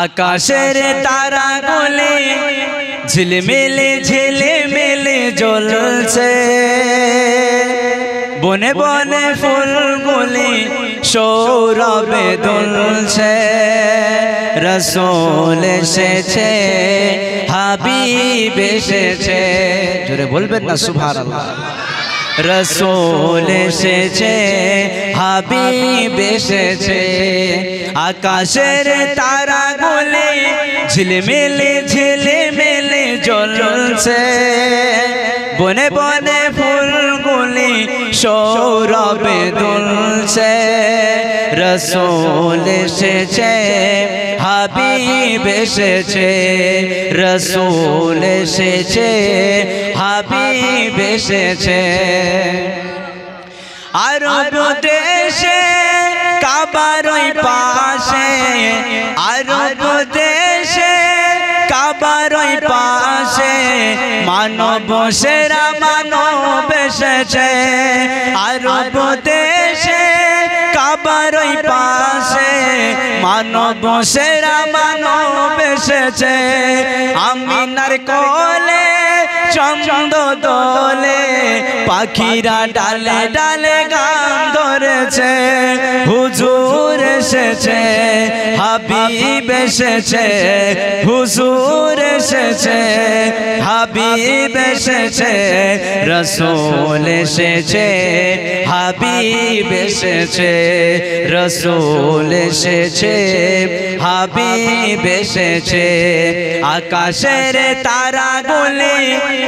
আকাশের তারাগুলি ঝিলমিলে ঝিলমিলে জ্বলছে, বনে বনে ফুলগুলি সৌরভে দুলছে। রাসূল এসেছে, হাবিব এসেছে, জোরে বলবেন না সুবহানাল্লাহ। রাসূল এসেছে, হাবিব এসেছে। আকাশের তারাগুলি ঝিলমিলে ঝিলমিলে জ্বলছে, বনে বনে ফুলগুলি সৌরভে দুলছে। রাসূল এসেছে, হাবিব এসেছে, রাসূল এসেছে, হাবিব এসেছে। আরব দেশে কাবার ওই পাশে, আরব দেশে কাবার ওই পাশে মানব সেরা মানব এসেছে। আরব দেশে কাবার ওই পাশে মানব সেরা মানব এসেছে। আমিনার কোলে চন্দ্র দোলে, পাখিরা ডালে ডালে গান ধরেছে। হুজুর এসেছে, হাবিব এসেছে, হুজুর এসেছে, হাবিব এসেছে। রাসূল এসেছে, হাবিব এসেছে, রাসূল এসেছে, হাবিব এসেছে। আকাশের তারাগুলি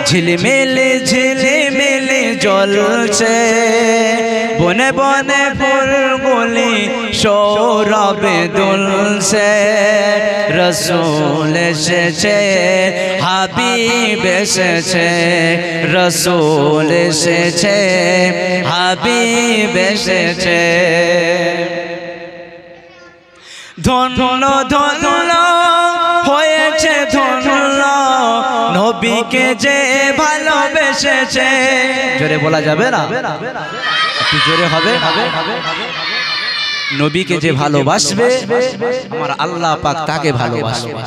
ঝিলমিলে ঝিলমিলে জ্বলছে, বনে বনে ফুলগুলি সৌরভে দুলছে। রাসূল এসেছে, হাবিব এসেছে, রাসূল এসেছে, হাবিব এসেছে। ধন্য ধন্য হয়েছে ধন্য নবীকে যে ভালোবেসেছে। জোরে বলা যাবে না, একটু জোরে হবে। নবীকে যে ভালোবাসবে আমার আল্লাহ পাক তাকে ভালোবাসবে,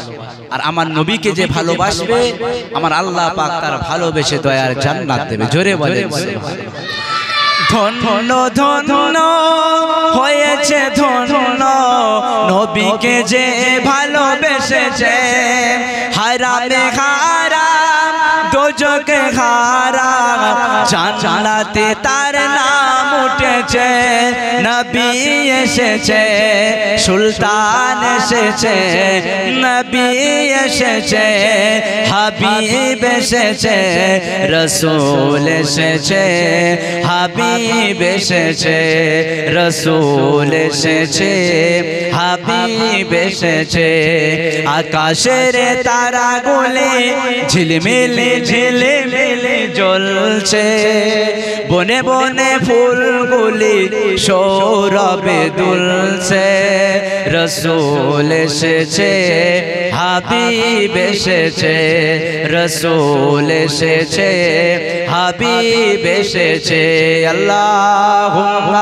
আর আমার নবীকে যে ভালোবাসবে আমার আল্লাহ পাক তার ভালোবেসে দয়ার জান্নাত দেবে। জোরে বলে ধন্য ধন্য হয়েছে ধন্য নবীকে যে ভালোবেসেছে। হারামে হারাম দোজখে হারাম জান্নাতে তার নাম উঠেছে। নবী এসেছে, সুলতান এসেছে, নবী এসেছে, হাবিব এসেছে, রাসূল এসেছে, হাবিব এসেছে, রাসূল এসেছে, হাবিব এসেছে। আকাশের তারাগুলি ঝিলমিলে ঝিলমিলে জ্বলছে, বনে বনে ফুলগুলি সৌরভে দুলছে। রাসূল এসেছে, হাবিব এসেছে, রাসূল এসেছে, হাবিব এসেছে। আল্লাহুম্মা